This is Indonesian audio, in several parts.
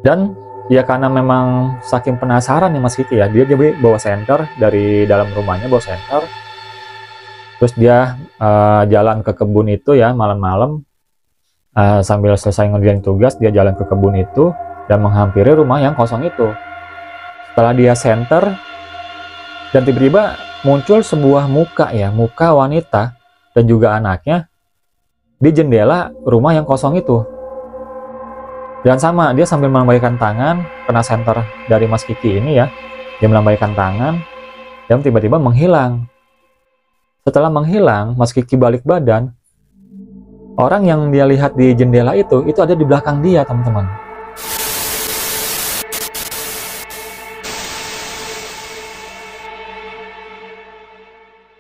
Dan ya karena memang saking penasaran nih Mas Kiki ya, dia jadi bawa senter dari dalam rumahnya, bawa senter, terus dia jalan ke kebun itu ya malam-malam, sambil selesai ngerjain tugas dia jalan ke kebun itu dan menghampiri rumah yang kosong itu. Setelah dia senter dan tiba-tiba muncul sebuah muka ya, muka wanita dan juga anaknya di jendela rumah yang kosong itu. Dan sama, dia sambil melambaikan tangan, kena senter dari Mas Kiki ini ya, dia melambaikan tangan dan tiba-tiba menghilang. Setelah menghilang, Mas Kiki balik badan, orang yang dia lihat di jendela itu ada di belakang dia, teman-teman.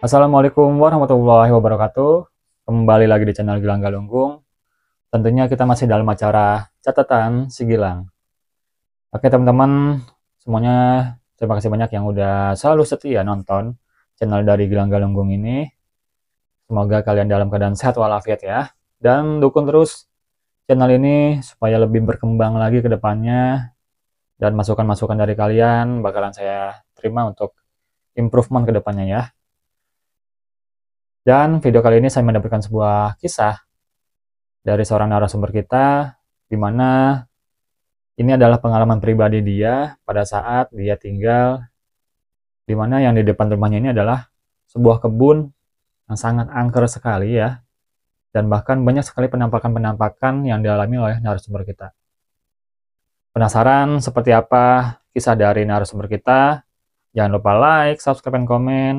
Assalamualaikum warahmatullahi wabarakatuh. Kembali lagi di channel Gilang Galunggung. Tentunya kita masih dalam acara catatan si Gilang. Oke teman-teman, semuanya terima kasih banyak yang udah selalu setia nonton channel dari Gilang Galunggung ini. Semoga kalian dalam keadaan sehat walafiat ya. Dan dukung terus channel ini supaya lebih berkembang lagi ke depannya. Dan masukan-masukan dari kalian bakalan saya terima untuk improvement ke depannya ya. Dan video kali ini saya mendapatkan sebuah kisah dari seorang narasumber kita, di mana ini adalah pengalaman pribadi dia pada saat dia tinggal, di mana yang di depan rumahnya ini adalah sebuah kebun yang sangat angker sekali ya, dan bahkan banyak sekali penampakan-penampakan yang dialami oleh narasumber kita. Penasaran seperti apa kisah dari narasumber kita? Jangan lupa like, subscribe, dan komen.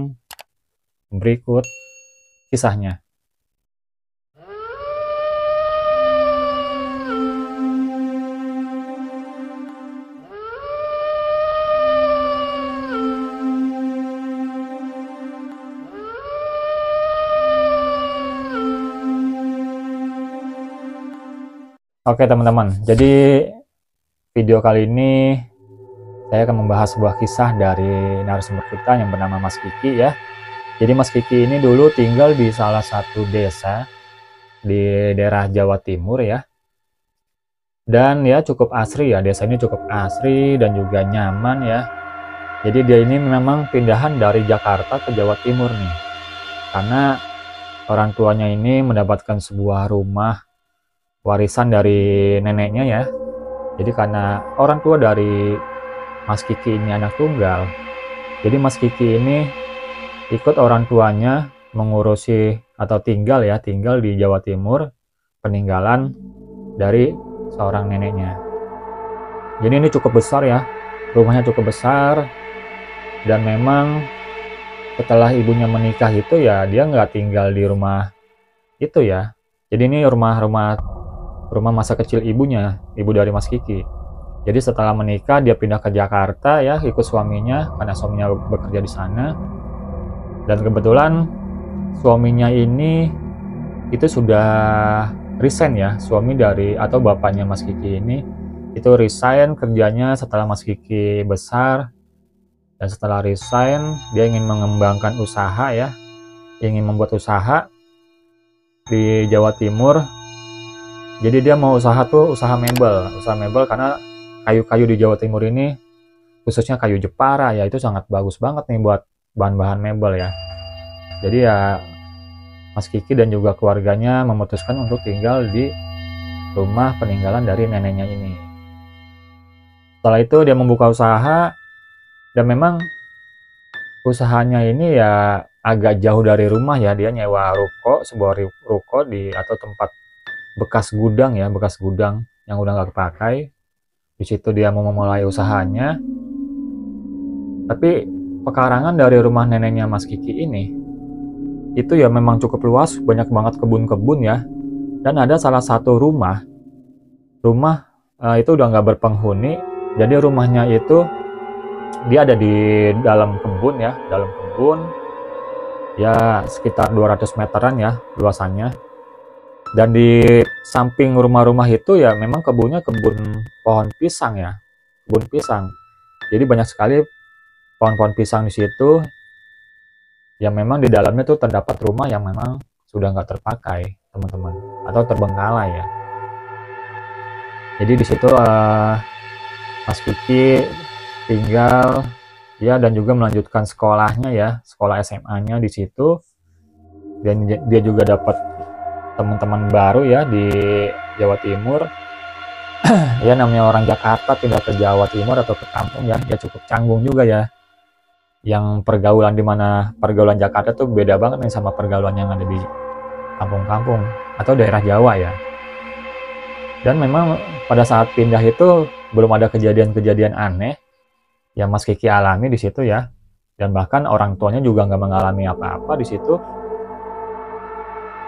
Berikut kisahnya. Oke teman-teman, jadi video kali ini saya akan membahas sebuah kisah dari narasumber kita yang bernama Mas Kiki ya. Jadi Mas Kiki ini dulu tinggal di salah satu desa di daerah Jawa Timur ya. Dan ya cukup asri ya, desa ini cukup asri dan juga nyaman ya. Jadi dia ini memang pindahan dari Jakarta ke Jawa Timur nih. Karena orang tuanya ini mendapatkan sebuah rumah warisan dari neneknya ya. Jadi karena orang tua dari Mas Kiki ini anak tunggal, jadi Mas Kiki ini ikut orang tuanya mengurusi atau tinggal di Jawa Timur, peninggalan dari seorang neneknya. Jadi ini cukup besar ya, rumahnya cukup besar, dan memang setelah ibunya menikah itu ya dia nggak tinggal di rumah itu ya. Jadi ini rumah masa kecil ibunya, ibu dari Mas Kiki. Jadi setelah menikah dia pindah ke Jakarta ya, ikut suaminya karena suaminya bekerja di sana. Dan kebetulan suaminya ini itu sudah resign ya, suami dari atau bapaknya Mas Kiki ini itu resign kerjanya setelah Mas Kiki besar. Dan setelah resign dia ingin mengembangkan usaha ya, ingin membuat usaha di Jawa Timur. Jadi dia mau usaha mebel karena kayu-kayu di Jawa Timur ini khususnya kayu Jepara ya itu sangat bagus banget nih buat bahan-bahan mebel ya. Jadi ya Mas Kiki dan juga keluarganya memutuskan untuk tinggal di rumah peninggalan dari neneknya ini. Setelah itu dia membuka usaha dan memang usahanya ini ya agak jauh dari rumah ya, dia nyewa ruko, sebuah ruko atau tempat bekas gudang yang udah nggak kepakai. Di situ dia mau memulai usahanya. Tapi pekarangan dari rumah neneknya Mas Kiki ini itu ya memang cukup luas, banyak banget kebun-kebun ya. Dan ada salah satu rumah itu udah nggak berpenghuni. Jadi rumahnya itu dia ada di dalam kebun ya sekitar 200 meteran ya luasannya. Dan di samping rumah-rumah itu ya memang kebunnya kebun pohon pisang ya, kebun pisang. Jadi banyak sekali pohon-pohon pisang di situ. Yang memang di dalamnya tuh terdapat rumah yang memang sudah nggak terpakai teman-teman, atau terbengkalai ya. Jadi di situ Mas Kiki tinggal ya, dan juga melanjutkan sekolahnya ya, sekolah SMA-nya di situ. Dan dia juga dapat teman-teman baru ya di Jawa Timur. Ya namanya orang Jakarta pindah ke Jawa Timur atau ke kampung ya, dia cukup canggung juga ya. Yang pergaulan di mana pergaulan Jakarta tuh beda banget nih sama pergaulan yang ada di kampung-kampung atau daerah Jawa ya. Dan memang pada saat pindah itu belum ada kejadian-kejadian aneh yang Mas Kiki alami di situ ya. Dan bahkan orang tuanya juga nggak mengalami apa-apa di situ.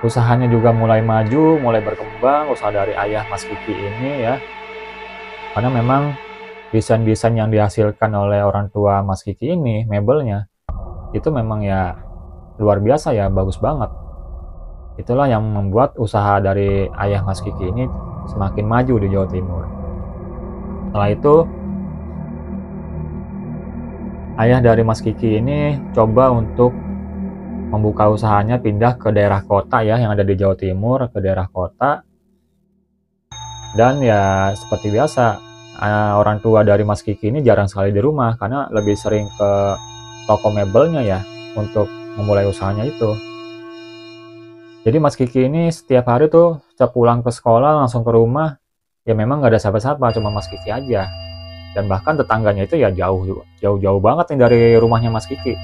Usahanya juga mulai maju, mulai berkembang, usaha dari ayah Mas Kiki ini ya. Karena memang desain-desain yang dihasilkan oleh orang tua Mas Kiki ini, mebelnya, itu memang ya luar biasa ya, bagus banget. Itulah yang membuat usaha dari ayah Mas Kiki ini semakin maju di Jawa Timur. Setelah itu, ayah dari Mas Kiki ini coba untuk membuka usahanya pindah ke daerah kota ya, yang ada di Jawa Timur, ke daerah kota. Dan ya seperti biasa, orang tua dari Mas Kiki ini jarang sekali di rumah karena lebih sering ke toko mebelnya ya untuk memulai usahanya itu. Jadi Mas Kiki ini setiap hari tuh setiap pulang ke sekolah langsung ke rumah, ya memang nggak ada siapa-siapa, cuma Mas Kiki aja. Dan bahkan tetangganya itu ya jauh banget nih dari rumahnya Mas Kiki.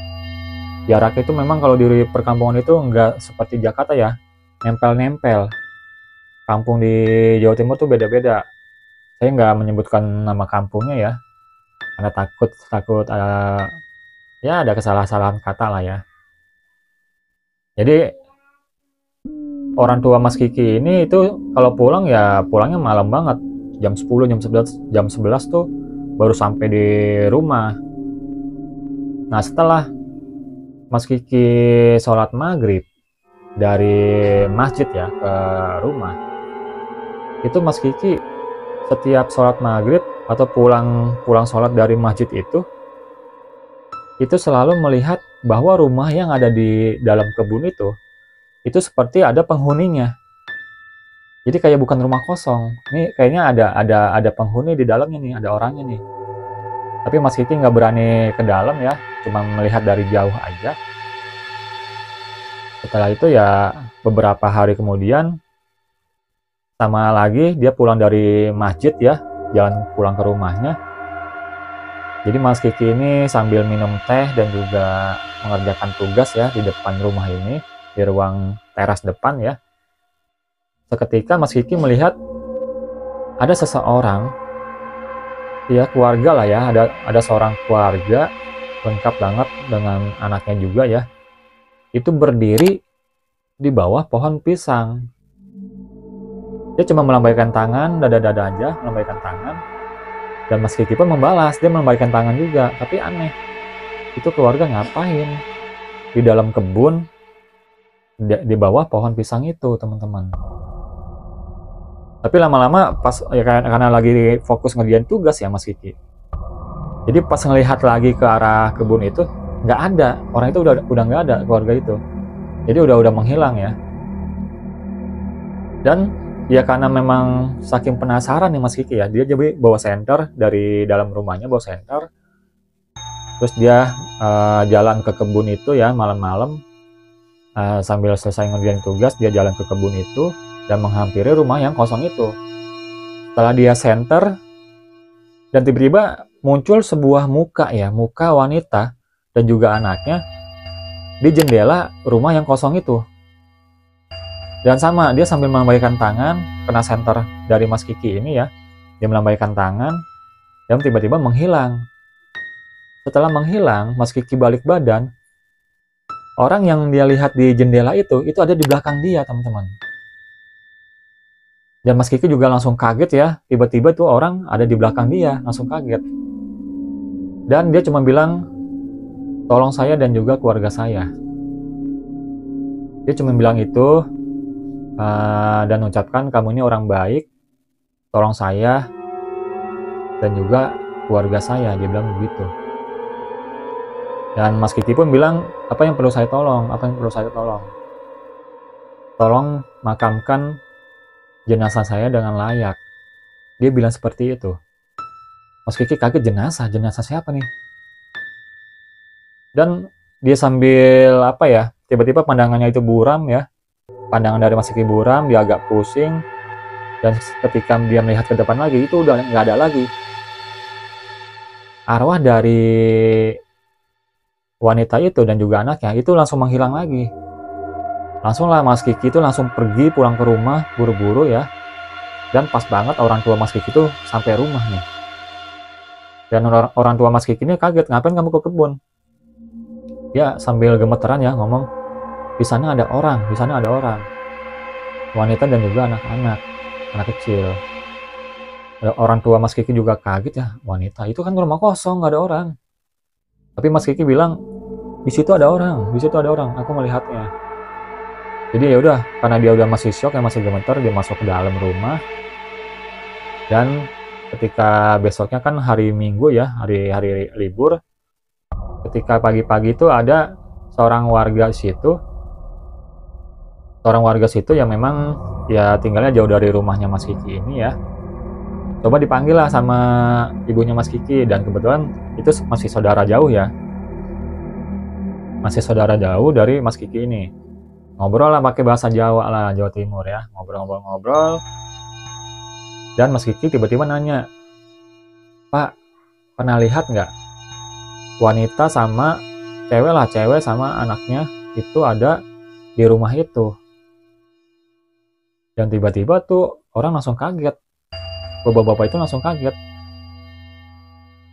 Jarak itu memang kalau di perkampungan itu nggak seperti Jakarta ya, nempel-nempel. Kampung di Jawa Timur tuh beda-beda. Saya nggak menyebutkan nama kampungnya ya, karena takut ya ada kesalahan kata lah ya. Jadi orang tua Mas Kiki ini itu kalau pulang ya pulangnya malam banget, jam 10, jam 11 tuh baru sampai di rumah. Nah setelah Mas Kiki sholat maghrib dari masjid ya ke rumah, itu Mas Kiki setiap sholat maghrib atau pulang sholat dari masjid itu selalu melihat bahwa rumah yang ada di dalam kebun itu seperti ada penghuninya. Jadi kayak bukan rumah kosong. Ini kayaknya ada penghuni di dalamnya nih, ada orangnya nih. Tapi Mas Kiki nggak berani ke dalam ya, cuma melihat dari jauh aja. Setelah itu ya beberapa hari kemudian, sama lagi dia pulang dari masjid ya, jalan pulang ke rumahnya. Jadi Mas Kiki ini sambil minum teh dan juga mengerjakan tugas ya di depan rumah ini, di ruang teras depan ya. Seketika Mas Kiki melihat ada seseorang, ya keluarga lah ya, ada seorang keluarga lengkap banget dengan anaknya juga ya, itu berdiri di bawah pohon pisang. Dia cuma melambaikan tangan, dada-dada aja, melambaikan tangan. Dan Mas Kiki pun membalas, dia melambaikan tangan juga. Tapi aneh, itu keluarga ngapain di dalam kebun di bawah pohon pisang itu, teman-teman. Tapi lama-lama pas ya karena lagi fokus ngerjain tugas ya Mas Kiki. Jadi pas ngelihat lagi ke arah kebun itu, nggak ada, orang itu udah nggak ada, keluarga itu. Jadi udah menghilang ya. Dan ya karena memang saking penasaran nih Mas Kiki ya, dia jadi bawa senter dari dalam rumahnya, bawa senter. Terus dia jalan ke kebun itu ya malam-malam, sambil selesai ngerjain tugas dia jalan ke kebun itu dan menghampiri rumah yang kosong itu. Setelah dia senter, dan tiba-tiba muncul sebuah muka ya, muka wanita dan juga anaknya di jendela rumah yang kosong itu. Dan sama, dia sambil melambaikan tangan, kena senter dari Mas Kiki ini ya, dia melambaikan tangan dan tiba-tiba menghilang. Setelah menghilang, Mas Kiki balik badan, orang yang dia lihat di jendela itu ada di belakang dia, teman-teman. Dan Mas Kiki juga langsung kaget ya, tiba-tiba tuh orang ada di belakang dia, langsung kaget. Dan dia cuma bilang, tolong saya dan juga keluarga saya. Dia cuma bilang itu, dan ucapkan kamu ini orang baik, tolong saya dan juga keluarga saya, dia bilang begitu. Dan Mas Kiki pun bilang, apa yang perlu saya tolong, apa yang perlu saya tolong? Tolong makamkan jenazah saya dengan layak. Dia bilang seperti itu. Mas Kiki kaget, jenazah siapa nih? Dan dia sambil apa ya, tiba-tiba pandangannya itu buram ya, pandangan dari Mas Kiki buram, dia agak pusing, dan ketika dia melihat ke depan lagi, itu udah nggak ada lagi. Arwah dari wanita itu dan juga anaknya itu langsung menghilang lagi. Langsung lah Mas Kiki itu langsung pergi pulang ke rumah buru-buru ya. Dan pas banget orang tua Mas Kiki itu sampai rumah nih. Dan orang tua Mas Kiki ini kaget, ngapain kamu ke kebun? Ya sambil gemeteran ya ngomong, di sana ada orang, di sana ada orang. Wanita dan juga anak-anak, anak kecil. Orang tua Mas Kiki juga kaget ya, wanita itu kan rumah kosong, nggak ada orang. Tapi Mas Kiki bilang, di situ ada orang, di situ ada orang, aku melihatnya. Jadi ya udah, karena dia udah masih shock ya, masih gemeter, dia masuk ke dalam rumah. Dan ketika besoknya kan hari Minggu ya, hari libur. Ketika pagi-pagi itu ada seorang warga situ yang memang ya tinggalnya jauh dari rumahnya Mas Kiki ini ya. Coba dipanggil lah sama ibunya Mas Kiki, dan kebetulan itu masih saudara jauh ya. Masih saudara jauh dari Mas Kiki ini. Ngobrol lah pakai bahasa Jawa lah, Jawa Timur ya. Ngobrol. Dan Mas Kiki tiba-tiba nanya, "Pak, pernah lihat nggak wanita sama cewek sama anaknya itu ada di rumah itu?" Dan tiba-tiba tuh orang langsung kaget. Bapak-bapak itu langsung kaget.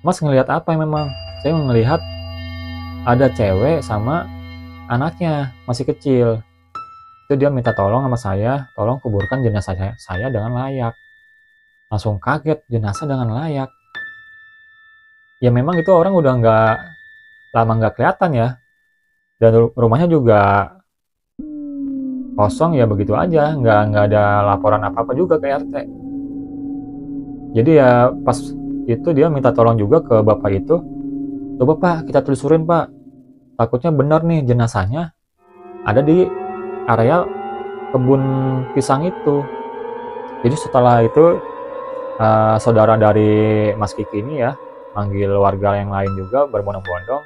"Mas ngelihat apa memang?" "Saya ngelihat ada cewek sama anaknya masih kecil. Itu dia minta tolong sama saya, tolong kuburkan jenazah saya dengan layak." Langsung kaget, jenazah dengan layak. Ya memang itu orang udah lama nggak kelihatan ya. Dan rumahnya juga kosong ya, begitu aja, nggak ada laporan apa-apa juga ke RT. Jadi ya pas itu dia minta tolong juga ke bapak itu, "Coba Pak, kita telusurin Pak, takutnya benar nih jenazahnya ada di area kebun pisang itu." Jadi setelah itu saudara dari Mas Kiki ini ya manggil warga yang lain juga berbondong-bondong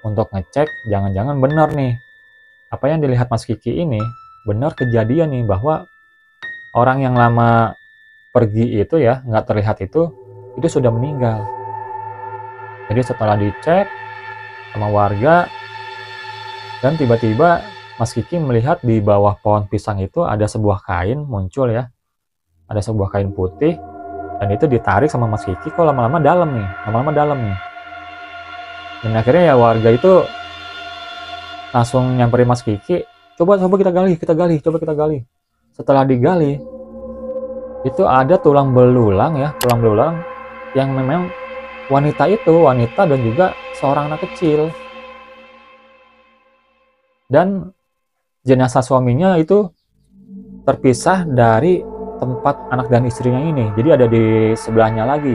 untuk ngecek, jangan-jangan benar nih apa yang dilihat Mas Kiki ini, benar kejadian nih, bahwa orang yang lama pergi itu ya, nggak terlihat itu sudah meninggal. Jadi setelah dicek sama warga, dan tiba-tiba Mas Kiki melihat di bawah pohon pisang itu ada sebuah kain muncul ya, ada sebuah kain putih, dan itu ditarik sama Mas Kiki, kok lama-lama dalam nih. Dan akhirnya ya warga itu langsung nyamperin Mas Kiki, coba kita gali. Setelah digali, itu ada tulang belulang yang memang wanita dan juga seorang anak kecil. Dan jenazah suaminya itu terpisah dari tempat anak dan istrinya ini. Jadi ada di sebelahnya lagi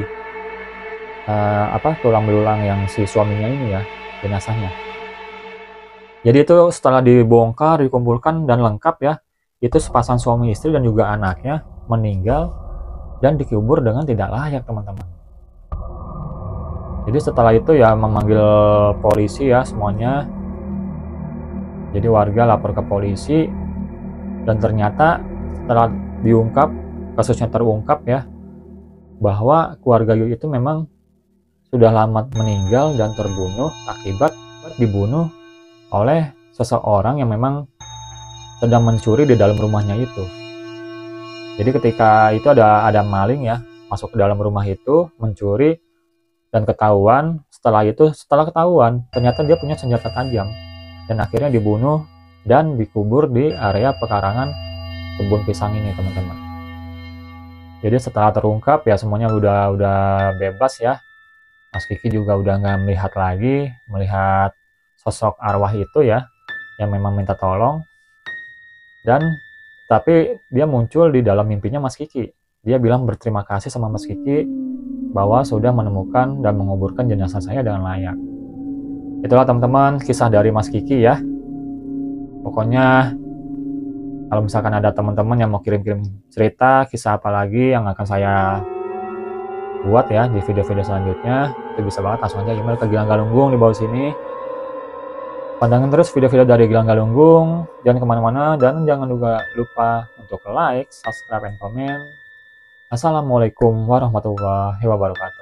tulang belulang yang si suaminya ini ya, jenazahnya. Jadi itu setelah dibongkar, dikumpulkan dan lengkap ya, itu sepasang suami istri dan juga anaknya meninggal dan dikubur dengan tidak layak, teman-teman. Jadi setelah itu ya memanggil polisi ya semuanya. Jadi warga lapor ke polisi, dan ternyata setelah kasusnya terungkap ya, bahwa keluarga Yu itu memang sudah lama meninggal dan terbunuh akibat dibunuh oleh seseorang yang memang sedang mencuri di dalam rumahnya itu. Jadi ketika itu ada maling ya masuk ke dalam rumah itu mencuri, dan ketahuan. Setelah ketahuan ternyata dia punya senjata tajam, dan akhirnya dibunuh dan dikubur di area pekarangan kebun pisang ini, teman-teman. Jadi setelah terungkap ya semuanya udah bebas ya. Mas Kiki juga udah nggak melihat sosok arwah itu ya, yang memang minta tolong. Tapi dia muncul di dalam mimpinya Mas Kiki. Dia bilang berterima kasih sama Mas Kiki bahwa sudah menemukan dan menguburkan jenazah saya dengan layak. Itulah teman-teman kisah dari Mas Kiki ya. Pokoknya kalau misalkan ada teman-teman yang mau kirim-kirim cerita, kisah apa lagi yang akan saya buat ya di video-video selanjutnya, itu bisa banget langsung aja email ke Gilang Galunggung di bawah sini. Pantengin terus video-video dari Gilang Galunggung, jangan kemana-mana, dan jangan juga lupa untuk like, subscribe, dan komen. Assalamualaikum warahmatullahi wabarakatuh.